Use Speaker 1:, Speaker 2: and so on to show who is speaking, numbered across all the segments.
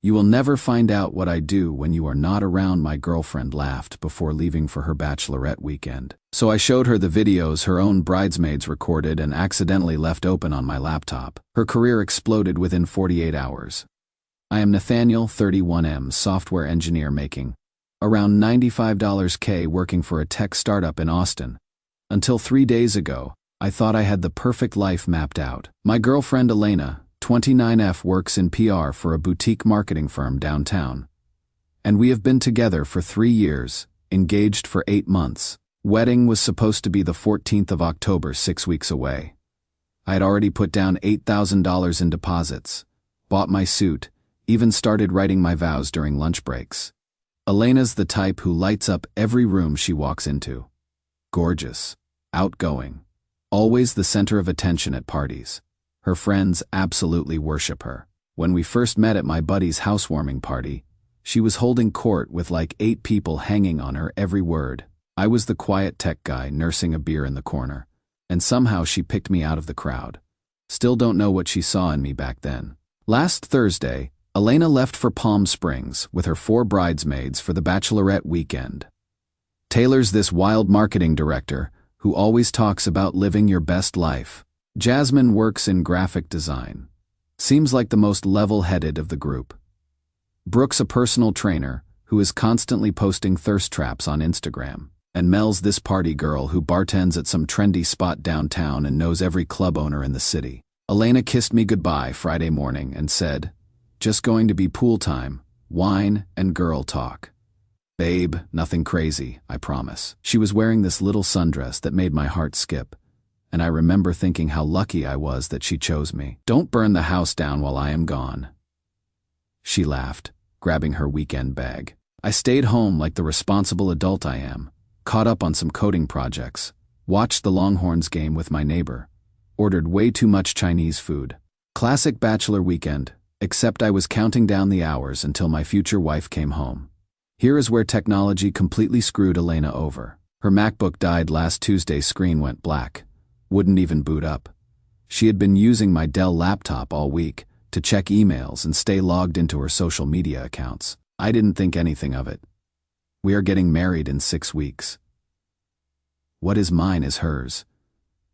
Speaker 1: "You will never find out what I do when you are not around," my girlfriend laughed before leaving for her bachelorette weekend. So I showed her the videos her own bridesmaids recorded and accidentally left open on my laptop. Her career exploded within 48 hours. I am Nathaniel, 31M, software engineer making around $95K working for a tech startup in Austin. Until 3 days ago, I thought I had the perfect life mapped out. My girlfriend Elena, 29F, works in PR for a boutique marketing firm downtown. And we have been together for 3 years, engaged for 8 months. Wedding was supposed to be the 14th of October, 6 weeks away. I had already put down $8,000 in deposits, bought my suit, even started writing my vows during lunch breaks. Elena's the type who lights up every room she walks into. Gorgeous, outgoing, always the center of attention at parties. Her friends absolutely worship her. When we first met at my buddy's housewarming party, she was holding court with like 8 people hanging on her every word. I was the quiet tech guy nursing a beer in the corner, and somehow she picked me out of the crowd. Still don't know what she saw in me back then. Last Thursday, Elena left for Palm Springs with her 4 bridesmaids for the Bachelorette weekend. Taylor's this wild marketing director who always talks about living your best life. Jasmine works in graphic design. Seems like the most level-headed of the group. Brooke's a personal trainer who is constantly posting thirst traps on Instagram. And Mel's this party girl who bartends at some trendy spot downtown and knows every club owner in the city. Elena kissed me goodbye Friday morning and said, "Just going to be pool time, wine, and girl talk. Babe, nothing crazy, I promise." She was wearing this little sundress that made my heart skip, and I remember thinking how lucky I was that she chose me. "Don't burn the house down while I am gone." She laughed, grabbing her weekend bag. I stayed home like the responsible adult I am, caught up on some coding projects, watched the Longhorns game with my neighbor, ordered way too much Chinese food. Classic bachelor weekend, except I was counting down the hours until my future wife came home. Here is where technology completely screwed Elena over. Her MacBook died last Tuesday, screen went black, wouldn't even boot up. She had been using my Dell laptop all week to check emails and stay logged into her social media accounts. I didn't think anything of it. We are getting married in 6 weeks. What is mine is hers,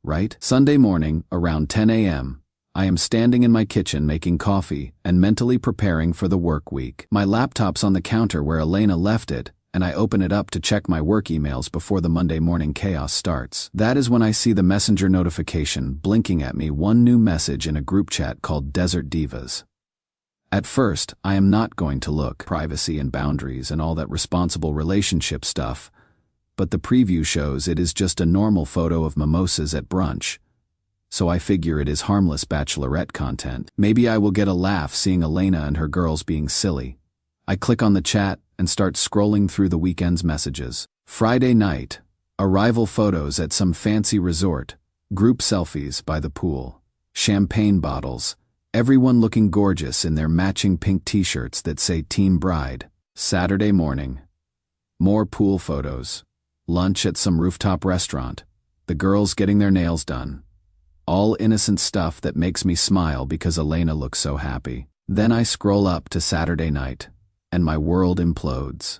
Speaker 1: right? Sunday morning, around 10 a.m., I am standing in my kitchen making coffee and mentally preparing for the work week. My laptop's on the counter where Elena left it, and I open it up to check my work emails before the Monday morning chaos starts. That is when I see the messenger notification blinking at me, one new message in a group chat called Desert Divas. At first, I am not going to look, privacy and boundaries and all that responsible relationship stuff, but the preview shows it is just a normal photo of mimosas at brunch. So I figure it is harmless bachelorette content. Maybe I will get a laugh seeing Elena and her girls being silly. I click on the chat and start scrolling through the weekend's messages. Friday night, arrival photos at some fancy resort, group selfies by the pool, champagne bottles, everyone looking gorgeous in their matching pink t-shirts that say Team Bride. Saturday morning, more pool photos, lunch at some rooftop restaurant, the girls getting their nails done. All innocent stuff that makes me smile because Elena looks so happy. Then I scroll up to Saturday night, and my world implodes.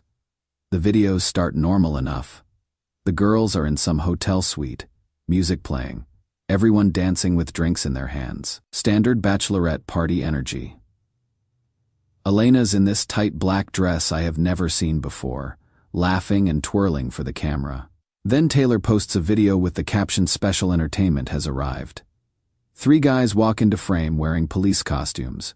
Speaker 1: The videos start normal enough. The girls are in some hotel suite, music playing, everyone dancing with drinks in their hands. Standard bachelorette party energy. Elena's in this tight black dress I have never seen before, laughing and twirling for the camera. Then Taylor posts a video with the caption "Special entertainment has arrived." 3 guys walk into frame wearing police costumes.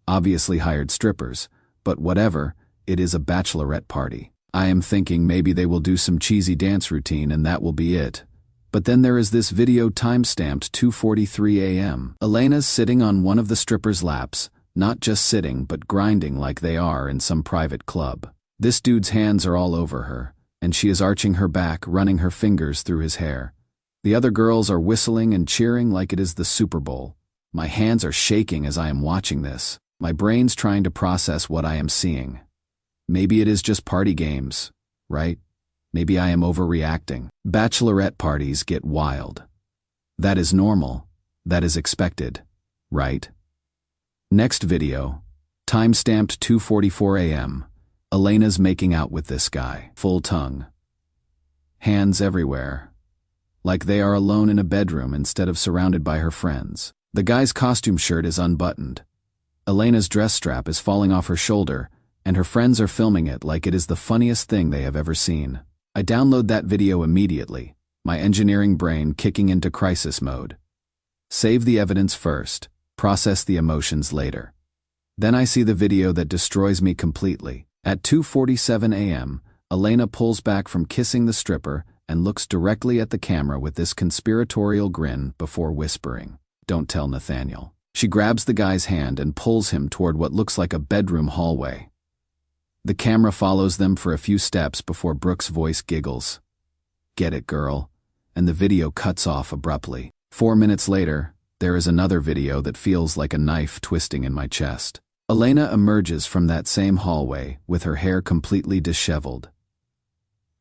Speaker 1: Obviously hired strippers, but whatever, it is a bachelorette party. I am thinking maybe they will do some cheesy dance routine and that will be it. But then there is this video time-stamped 2:43 a.m. Elena's sitting on one of the strippers' laps, not just sitting but grinding like they are in some private club. This dude's hands are all over her, and she is arching her back, running her fingers through his hair. The other girls are whistling and cheering like it is the Super Bowl. My hands are shaking as I am watching this. My brain's trying to process what I am seeing. Maybe it is just party games, right? Maybe I am overreacting. Bachelorette parties get wild. That is normal. That is expected, right? Next video. Timestamped 2:44 a.m. Elena's making out with this guy. Full tongue. Hands everywhere. Like they are alone in a bedroom instead of surrounded by her friends. The guy's costume shirt is unbuttoned. Elena's dress strap is falling off her shoulder, and her friends are filming it like it is the funniest thing they have ever seen. I download that video immediately, my engineering brain kicking into crisis mode. Save the evidence first, process the emotions later. Then I see the video that destroys me completely. At 2:47 a.m., Elena pulls back from kissing the stripper and looks directly at the camera with this conspiratorial grin before whispering, "Don't tell Nathaniel." She grabs the guy's hand and pulls him toward what looks like a bedroom hallway. The camera follows them for a few steps before Brooke's voice giggles. "Get it, girl," and the video cuts off abruptly. 4 minutes later, there is another video that feels like a knife twisting in my chest. Elena emerges from that same hallway with her hair completely disheveled.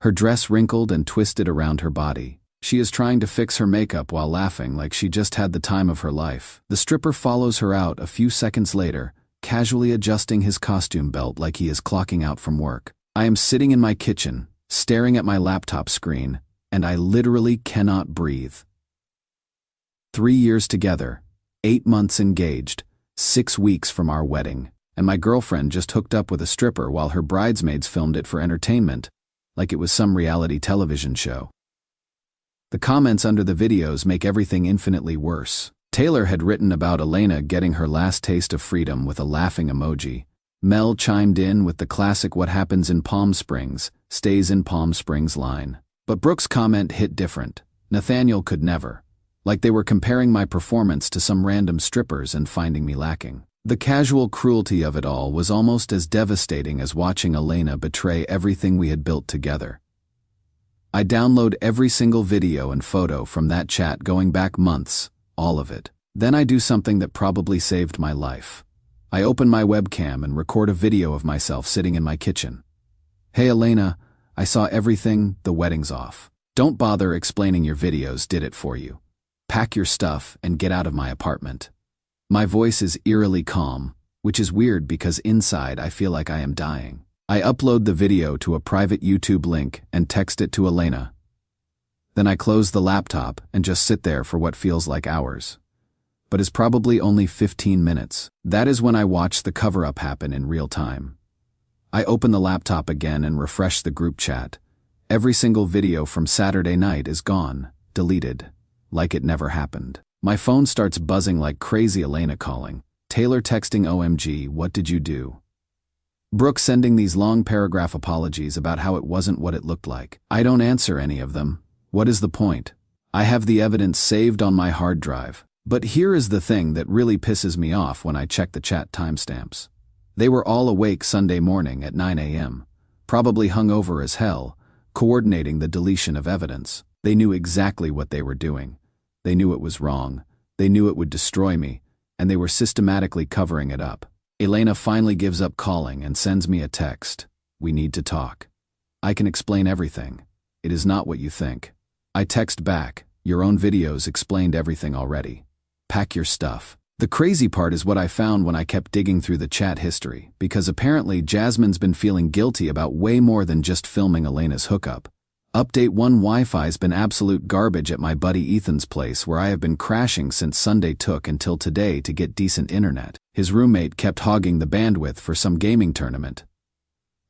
Speaker 1: Her dress wrinkled and twisted around her body. She is trying to fix her makeup while laughing like she just had the time of her life. The stripper follows her out a few seconds later, casually adjusting his costume belt like he is clocking out from work. I am sitting in my kitchen, staring at my laptop screen, and I literally cannot breathe. 3 years together, 8 months engaged, 6 weeks from our wedding, and my girlfriend just hooked up with a stripper while her bridesmaids filmed it for entertainment, like it was some reality television show. The comments under the videos make everything infinitely worse. Taylor had written about Elena getting her last taste of freedom with a laughing emoji. Mel chimed in with the classic "What happens in Palm Springs, stays in Palm Springs" line. But Brooke's comment hit different. Nathaniel could never. Like they were comparing my performance to some random strippers and finding me lacking. The casual cruelty of it all was almost as devastating as watching Elena betray everything we had built together. I download every single video and photo from that chat going back months, all of it. Then I do something that probably saved my life. I open my webcam and record a video of myself sitting in my kitchen. "Hey Elena, I saw everything, the wedding's off. Don't bother explaining your videos, did it for you. Pack your stuff and get out of my apartment." My voice is eerily calm, which is weird because inside I feel like I am dying. I upload the video to a private YouTube link and text it to Elena. Then I close the laptop and just sit there for what feels like hours, but is probably only 15 minutes. That is when I watch the cover-up happen in real time. I open the laptop again and refresh the group chat. Every single video from Saturday night is gone, deleted, like it never happened. My phone starts buzzing like crazy. Elena calling, Taylor texting "OMG, what did you do?" Brooke sending these long paragraph apologies about how it wasn't what it looked like. I don't answer any of them. What is the point? I have the evidence saved on my hard drive. But here is the thing that really pisses me off when I check the chat timestamps. They were all awake Sunday morning at 9 a.m., probably hungover as hell, coordinating the deletion of evidence. They knew exactly what they were doing. They knew it was wrong. They knew it would destroy me, and they were systematically covering it up. Elena finally gives up calling and sends me a text. "We need to talk. I can explain everything. It is not what you think." I text back, "Your own videos explained everything already. Pack your stuff." The crazy part is what I found when I kept digging through the chat history, because apparently Jasmine's been feeling guilty about way more than just filming Elena's hookup. Update 1: Wi-Fi's been absolute garbage at my buddy Ethan's place where I have been crashing since Sunday. Took until today to get decent internet. His roommate kept hogging the bandwidth for some gaming tournament.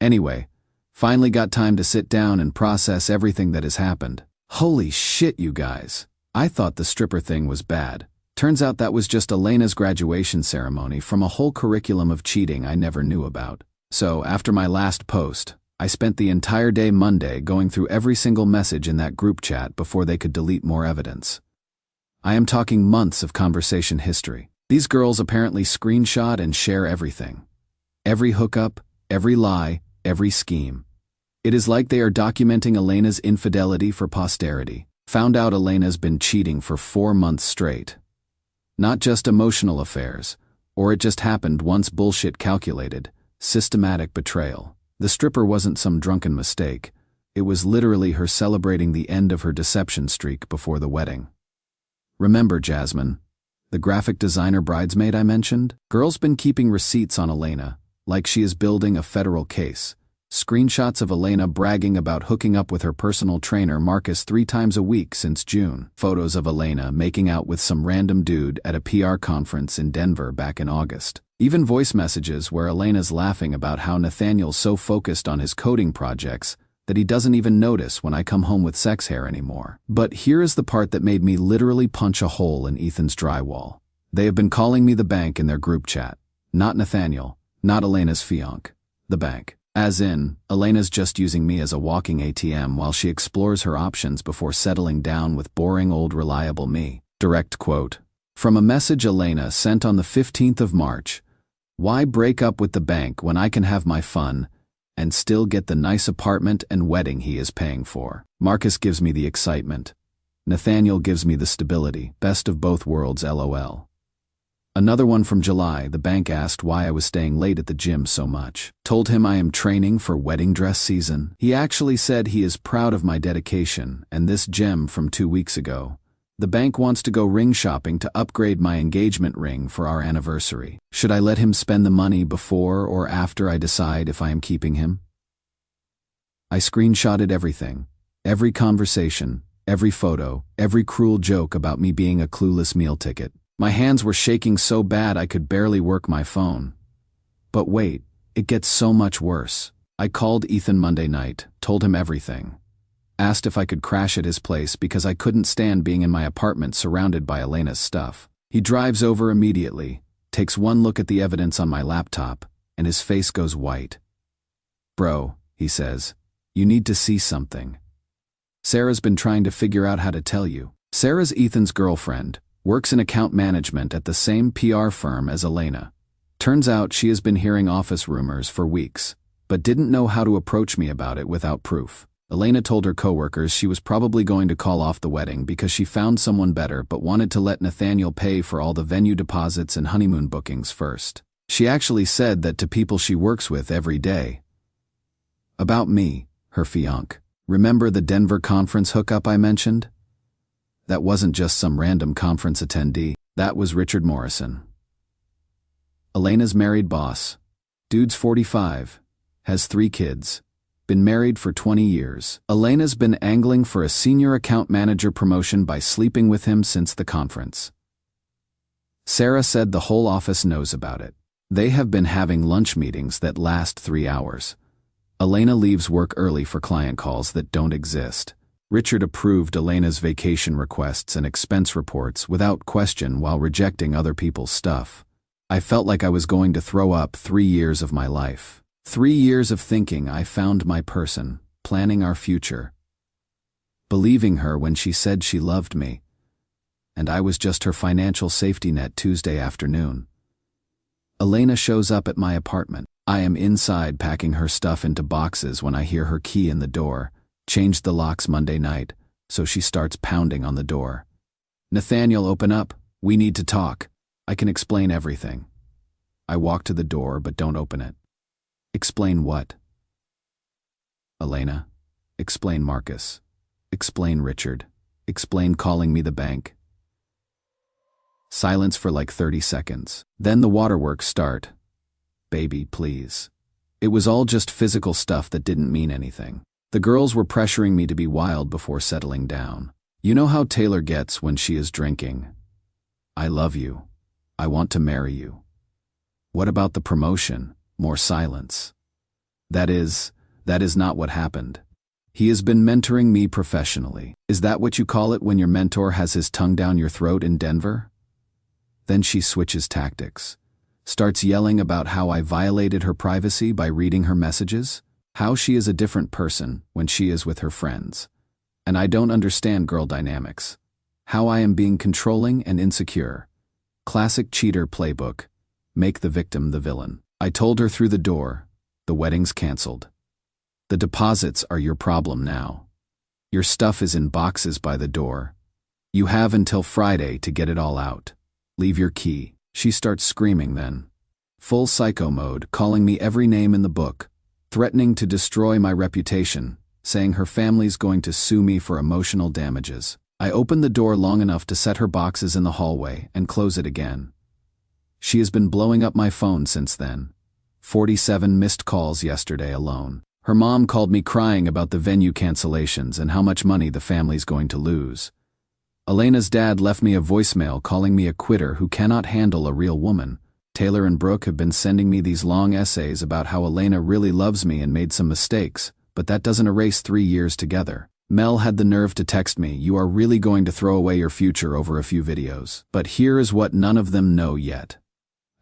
Speaker 1: Anyway, finally got time to sit down and process everything that has happened. Holy shit, you guys. I thought the stripper thing was bad. Turns out that was just Elena's graduation ceremony from a whole curriculum of cheating I never knew about. So, after my last post, I spent the entire day Monday going through every single message in that group chat before they could delete more evidence. I am talking months of conversation history. These girls apparently screenshot and share everything. Every hookup, every lie, every scheme. It is like they are documenting Elena's infidelity for posterity. Found out Elena's been cheating for 4 months straight. Not just emotional affairs, or it just happened once. Bullshit. Calculated, systematic betrayal. The stripper wasn't some drunken mistake. It was literally her celebrating the end of her deception streak before the wedding. Remember, Jasmine, The graphic designer bridesmaid I mentioned? Girl's been keeping receipts on Elena, like she is building a federal case. Screenshots of Elena bragging about hooking up with her personal trainer Marcus 3 times a week since June. Photos of Elena making out with some random dude at a PR conference in Denver back in August. Even voice messages where Elena's laughing about how Nathaniel's so focused on his coding projects that he doesn't even notice when I come home with sex hair anymore. But here is the part that made me literally punch a hole in Ethan's drywall. They have been calling me the bank in their group chat. Not Nathaniel, not Elena's fiancé. The bank. As in, Elena's just using me as a walking ATM while she explores her options before settling down with boring old reliable me. Direct quote. From a message Elena sent on the 15th of March. Why break up with the bank when I can have my fun and still get the nice apartment and wedding he is paying for? Marcus gives me the excitement. Nathaniel gives me the stability. Best of both worlds, LOL. Another one from July. The bank asked why I was staying late at the gym so much. Told him I am training for wedding dress season. He actually said he is proud of my dedication, and this gem from 2 weeks ago. The bank wants to go ring shopping to upgrade my engagement ring for our anniversary. Should I let him spend the money before or after I decide if I am keeping him? I screenshotted everything. Every conversation, every photo, every cruel joke about me being a clueless meal ticket. My hands were shaking so bad I could barely work my phone. But wait, it gets so much worse. I called Ethan Monday night, told him everything. Asked if I could crash at his place because I couldn't stand being in my apartment surrounded by Elena's stuff. He drives over immediately, takes one look at the evidence on my laptop, and his face goes white. Bro, he says, you need to see something. Sarah's been trying to figure out how to tell you. Sarah's Ethan's girlfriend. Works in account management at the same PR firm as Elena. Turns out she has been hearing office rumors for weeks, but didn't know how to approach me about it without proof. Elena told her coworkers she was probably going to call off the wedding because she found someone better but wanted to let Nathaniel pay for all the venue deposits and honeymoon bookings first. She actually said that to people she works with every day. About me, her fiancé. Remember the Denver conference hookup I mentioned? That wasn't just some random conference attendee. That was Richard Morrison. Elena's married boss. Dude's 45. Has 3 kids. Been married for 20 years. Elena's been angling for a senior account manager promotion by sleeping with him since the conference. Sarah said the whole office knows about it. They have been having lunch meetings that last 3 hours. Elena leaves work early for client calls that don't exist. Richard approved Elena's vacation requests and expense reports without question while rejecting other people's stuff. I felt like I was going to throw up 3 years of my life. 3 years of thinking I found my person, planning our future. Believing her when she said she loved me. And I was just her financial safety net Tuesday afternoon. Elena shows up at my apartment. I am inside packing her stuff into boxes when I hear her key in the door. Changed the locks Monday night, so she starts pounding on the door. Nathaniel, open up. We need to talk. I can explain everything. I walk to the door but don't open it. Explain what? Elena. Explain Marcus. Explain Richard. Explain calling me the bank. Silence for like 30 seconds. Then the waterworks start. Baby, please. It was all just physical stuff that didn't mean anything. The girls were pressuring me to be wild before settling down. You know how Taylor gets when she is drinking. I love you. I want to marry you. What about the promotion? More silence. That is not what happened. He has been mentoring me professionally. Is that what you call it when your mentor has his tongue down your throat in Denver? Then she switches tactics. Starts yelling about how I violated her privacy by reading her messages. How she is a different person when she is with her friends. And I don't understand girl dynamics. How I am being controlling and insecure. Classic cheater playbook. Make the victim the villain. I told her through the door, the wedding's canceled. The deposits are your problem now. Your stuff is in boxes by the door. You have until Friday to get it all out. Leave your key. She starts screaming then. Full psycho mode, calling me every name in the book. Threatening to destroy my reputation, saying her family's going to sue me for emotional damages. I opened the door long enough to set her boxes in the hallway and close it again. She has been blowing up my phone since then. 47 missed calls yesterday alone. Her mom called me crying about the venue cancellations and how much money the family's going to lose. Elena's dad left me a voicemail calling me a quitter who cannot handle a real woman. Taylor and Brooke have been sending me these long essays about how Elena really loves me and made some mistakes, but that doesn't erase 3 years together. Mel had the nerve to text me, "You are really going to throw away your future over a few videos." But here is what none of them know yet.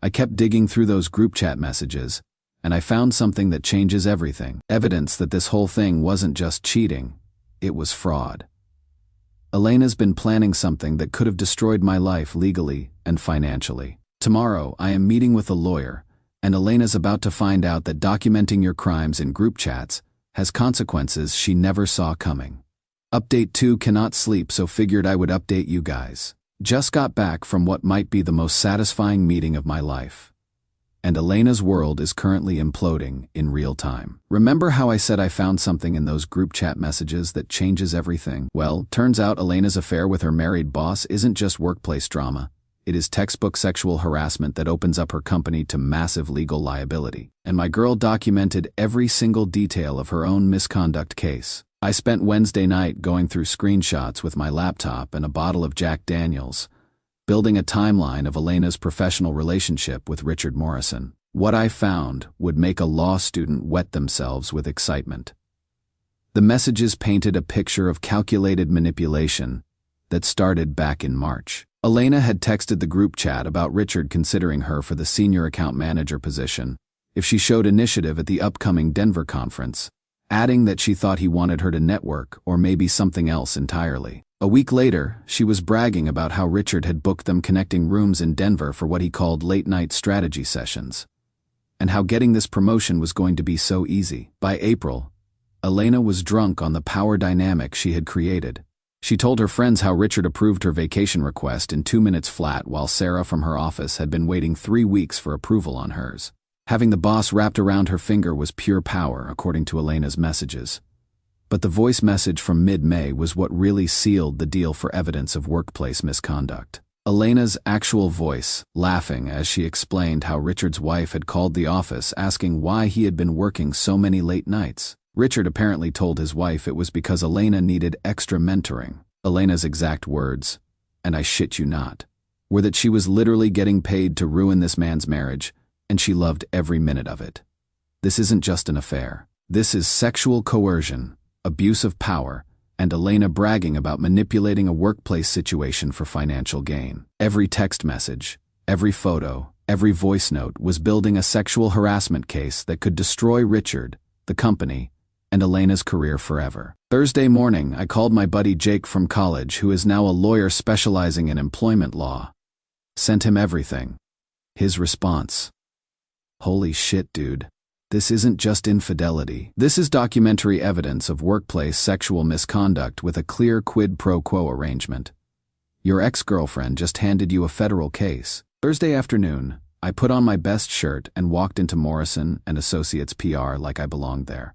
Speaker 1: I kept digging through those group chat messages, and I found something that changes everything. Evidence that this whole thing wasn't just cheating, it was fraud. Elena's been planning something that could have destroyed my life legally and financially. Tomorrow, I am meeting with a lawyer, and Elena's about to find out that documenting your crimes in group chats has consequences she never saw coming. Update 2 cannot sleep, so figured I would update you guys. Just got back from what might be the most satisfying meeting of my life. And Elena's world is currently imploding in real time. Remember how I said I found something in those group chat messages that changes everything? Well, turns out Elena's affair with her married boss isn't just workplace drama. It is textbook sexual harassment that opens up her company to massive legal liability. And my girl documented every single detail of her own misconduct case. I spent Wednesday night going through screenshots with my laptop and a bottle of Jack Daniels, building a timeline of Elena's professional relationship with Richard Morrison. What I found would make a law student wet themselves with excitement. The messages painted a picture of calculated manipulation that started back in March. Elena had texted the group chat about Richard considering her for the senior account manager position if she showed initiative at the upcoming Denver conference, adding that she thought he wanted her to network or maybe something else entirely. A week later, she was bragging about how Richard had booked them connecting rooms in Denver for what he called late-night strategy sessions, and how getting this promotion was going to be so easy. By April, Elena was drunk on the power dynamic she had created. She told her friends how Richard approved her vacation request in 2 minutes flat while Sarah from her office had been waiting 3 weeks for approval on hers. Having the boss wrapped around her finger was pure power, according to Elena's messages. But the voice message from mid-May was what really sealed the deal for evidence of workplace misconduct. Elena's actual voice, laughing as she explained how Richard's wife had called the office asking why he had been working so many late nights. Richard apparently told his wife it was because Elena needed extra mentoring. Elena's exact words, and I shit you not, were that she was literally getting paid to ruin this man's marriage, and she loved every minute of it. This isn't just an affair. This is sexual coercion, abuse of power, and Elena bragging about manipulating a workplace situation for financial gain. Every text message, every photo, every voice note was building a sexual harassment case that could destroy Richard, the company, and Elena's career forever. Thursday morning, I called my buddy Jake from college, who is now a lawyer specializing in employment law. Sent him everything. His response: "Holy shit, dude. This isn't just infidelity. This is documentary evidence of workplace sexual misconduct with a clear quid pro quo arrangement. Your ex-girlfriend just handed you a federal case." Thursday afternoon, I put on my best shirt and walked into Morrison & Associates PR like I belonged there.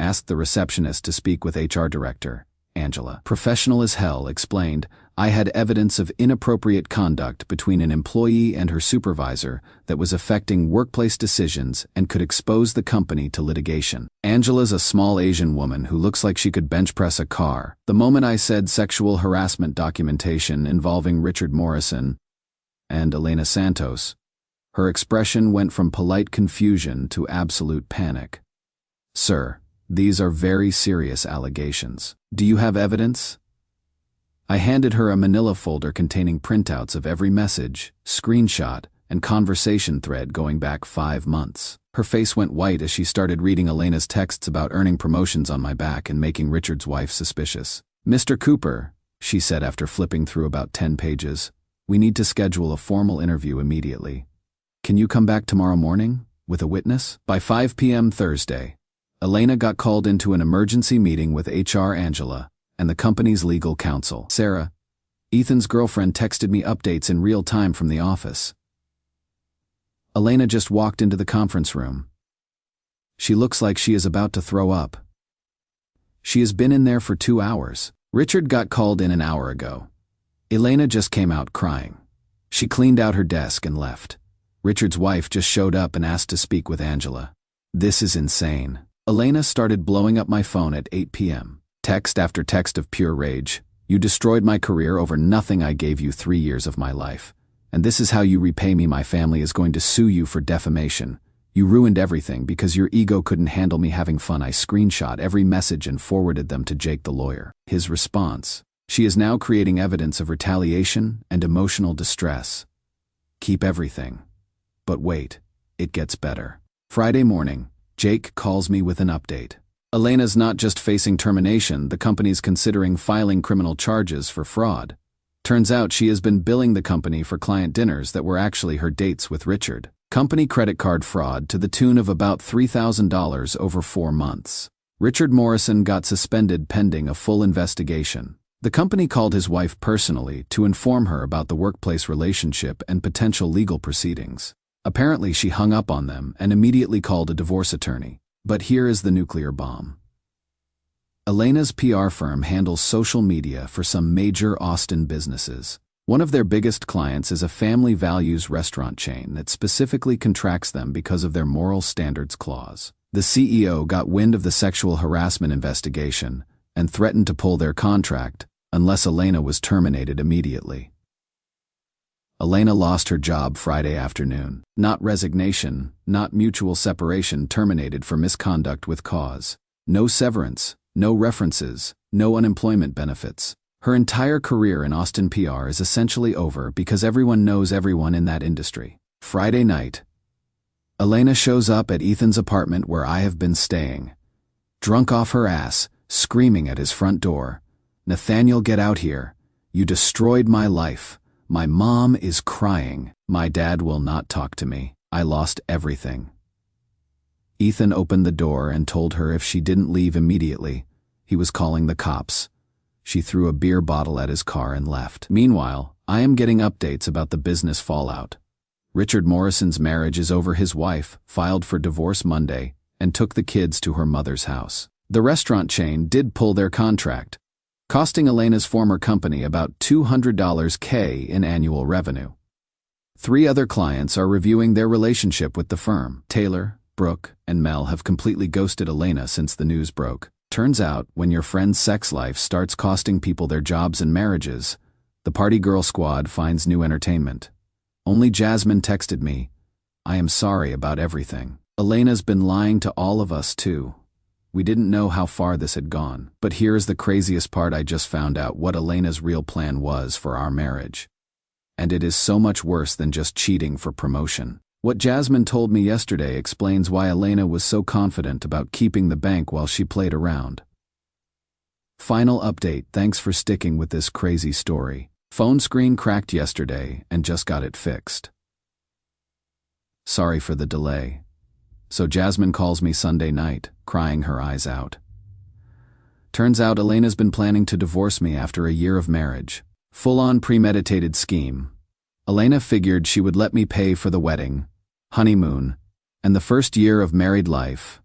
Speaker 1: Asked the receptionist to speak with HR Director, Angela. Professional as hell, explained, I had evidence of inappropriate conduct between an employee and her supervisor that was affecting workplace decisions and could expose the company to litigation. Angela's a small Asian woman who looks like she could bench press a car. The moment I said sexual harassment documentation involving Richard Morrison and Elena Santos, her expression went from polite confusion to absolute panic. "Sir, these are very serious allegations. Do you have evidence?" I handed her a manila folder containing printouts of every message, screenshot, and conversation thread going back 5 months. Her face went white as she started reading Elena's texts about earning promotions on my back and making Richard's wife suspicious. "Mr. Cooper," she said after flipping through about 10 pages, "we need to schedule a formal interview immediately. Can you come back tomorrow morning with a witness?" By 5 p.m. Thursday, Elena got called into an emergency meeting with HR Angela and the company's legal counsel. Sarah, Ethan's girlfriend, texted me updates in real time from the office. Elena just walked into the conference room. She looks like she is about to throw up. She has been in there for 2 hours. Richard got called in an hour ago. Elena just came out crying. She cleaned out her desk and left. Richard's wife just showed up and asked to speak with Angela. This is insane. Elena started blowing up my phone at 8 p.m. Text after text of pure rage. You destroyed my career over nothing. I gave you 3 years of my life. And this is how you repay me. My family is going to sue you for defamation. You ruined everything because your ego couldn't handle me having fun. I screenshot every message and forwarded them to Jake the lawyer. His response: she is now creating evidence of retaliation and emotional distress. Keep everything. But wait, it gets better. Friday morning, Jake calls me with an update. Elena's not just facing termination, the company's considering filing criminal charges for fraud. Turns out she has been billing the company for client dinners that were actually her dates with Richard. Company credit card fraud to the tune of about $3,000 over 4 months. Richard Morrison got suspended pending a full investigation. The company called his wife personally to inform her about the workplace relationship and potential legal proceedings. Apparently she hung up on them and immediately called a divorce attorney. But here is the nuclear bomb. Elena's PR firm handles social media for some major Austin businesses. One of their biggest clients is a family values restaurant chain that specifically contracts them because of their moral standards clause. The CEO got wind of the sexual harassment investigation and threatened to pull their contract unless Elena was terminated immediately. Elena lost her job Friday afternoon. Not resignation, not mutual separation, terminated for misconduct with cause. No severance, no references, no unemployment benefits. Her entire career in Austin PR is essentially over because everyone knows everyone in that industry. Friday night, Elena shows up at Ethan's apartment where I have been staying. Drunk off her ass, screaming at his front door. Nathaniel, get out here. You destroyed my life. My mom is crying. My dad will not talk to me. I lost everything. Ethan opened the door and told her if she didn't leave immediately, he was calling the cops. She threw a beer bottle at his car and left. Meanwhile, I am getting updates about the business fallout. Richard Morrison's marriage is over. His wife filed for divorce Monday and took the kids to her mother's house. The restaurant chain did pull their contract, costing Elena's former company about $200,000 in annual revenue. 3 other clients are reviewing their relationship with the firm. Taylor, Brooke, and Mel have completely ghosted Elena since the news broke. Turns out, when your friend's sex life starts costing people their jobs and marriages, the party girl squad finds new entertainment. Only Jasmine texted me, I am sorry about everything. Elena's been lying to all of us too. We didn't know how far this had gone. But here's the craziest part: I just found out what Elena's real plan was for our marriage. And it is so much worse than just cheating for promotion. What Jasmine told me yesterday explains why Elena was so confident about keeping the bank while she played around. Final update: thanks for sticking with this crazy story. Phone screen cracked yesterday and just got it fixed. Sorry for the delay. So Jasmine calls me Sunday night, crying her eyes out. Turns out Elena's been planning to divorce me after a year of marriage. Full-on premeditated scheme. Elena figured she would let me pay for the wedding, honeymoon, and the first year of married life,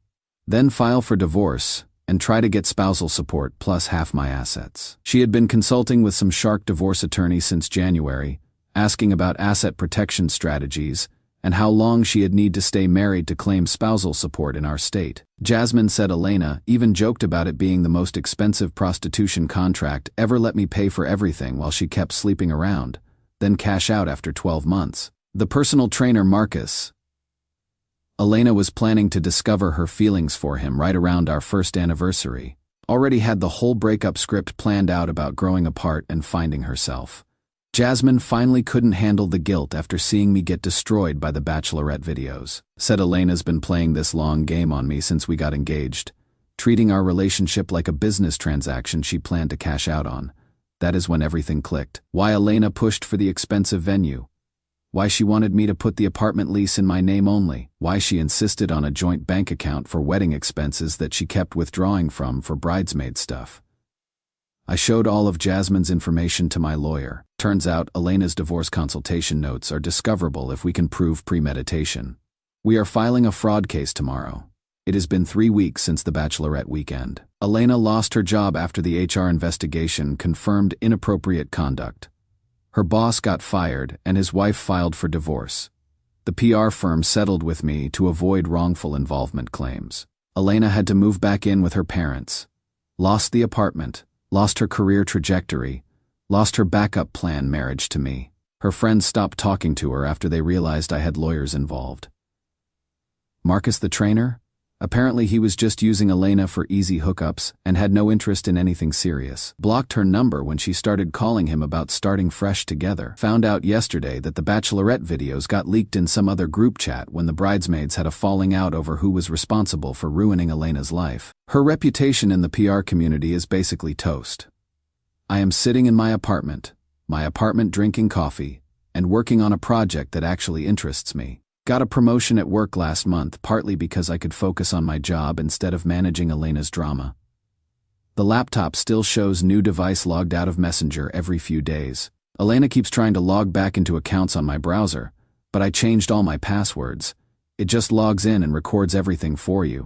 Speaker 1: then file for divorce and try to get spousal support plus half my assets. She had been consulting with some shark divorce attorneys since January, asking about asset protection strategies and how long she'd need to stay married to claim spousal support in our state. Jasmine said Elena even joked about it being the most expensive prostitution contract ever. Let me pay for everything while she kept sleeping around, then cash out after 12 months. The personal trainer Marcus. Elena was planning to discover her feelings for him right around our first anniversary. Already had the whole breakup script planned out about growing apart and finding herself. Jasmine finally couldn't handle the guilt after seeing me get destroyed by the Bachelorette videos. Said Elena's been playing this long game on me since we got engaged, treating our relationship like a business transaction she planned to cash out on. That is when everything clicked. Why Elena pushed for the expensive venue. Why she wanted me to put the apartment lease in my name only. Why she insisted on a joint bank account for wedding expenses that she kept withdrawing from for bridesmaid stuff. I showed all of Jasmine's information to my lawyer. Turns out Elena's divorce consultation notes are discoverable if we can prove premeditation. We are filing a fraud case tomorrow. It has been 3 weeks since the Bachelorette weekend. Elena lost her job after the HR investigation confirmed inappropriate conduct. Her boss got fired and his wife filed for divorce. The PR firm settled with me to avoid wrongful involvement claims. Elena had to move back in with her parents. Lost the apartment, lost her career trajectory, lost her backup plan marriage to me. Her friends stopped talking to her after they realized I had lawyers involved. Marcus the trainer? Apparently he was just using Elena for easy hookups and had no interest in anything serious. Blocked her number when she started calling him about starting fresh together. Found out yesterday that the Bachelorette videos got leaked in some other group chat when the bridesmaids had a falling out over who was responsible for ruining Elena's life. Her reputation in the PR community is basically toast. I am sitting in my apartment drinking coffee, and working on a project that actually interests me. Got a promotion at work last month partly because I could focus on my job instead of managing Elena's drama. The laptop still shows new device logged out of Messenger every few days. Elena keeps trying to log back into accounts on my browser, but I changed all my passwords. It just logs in and records everything for you.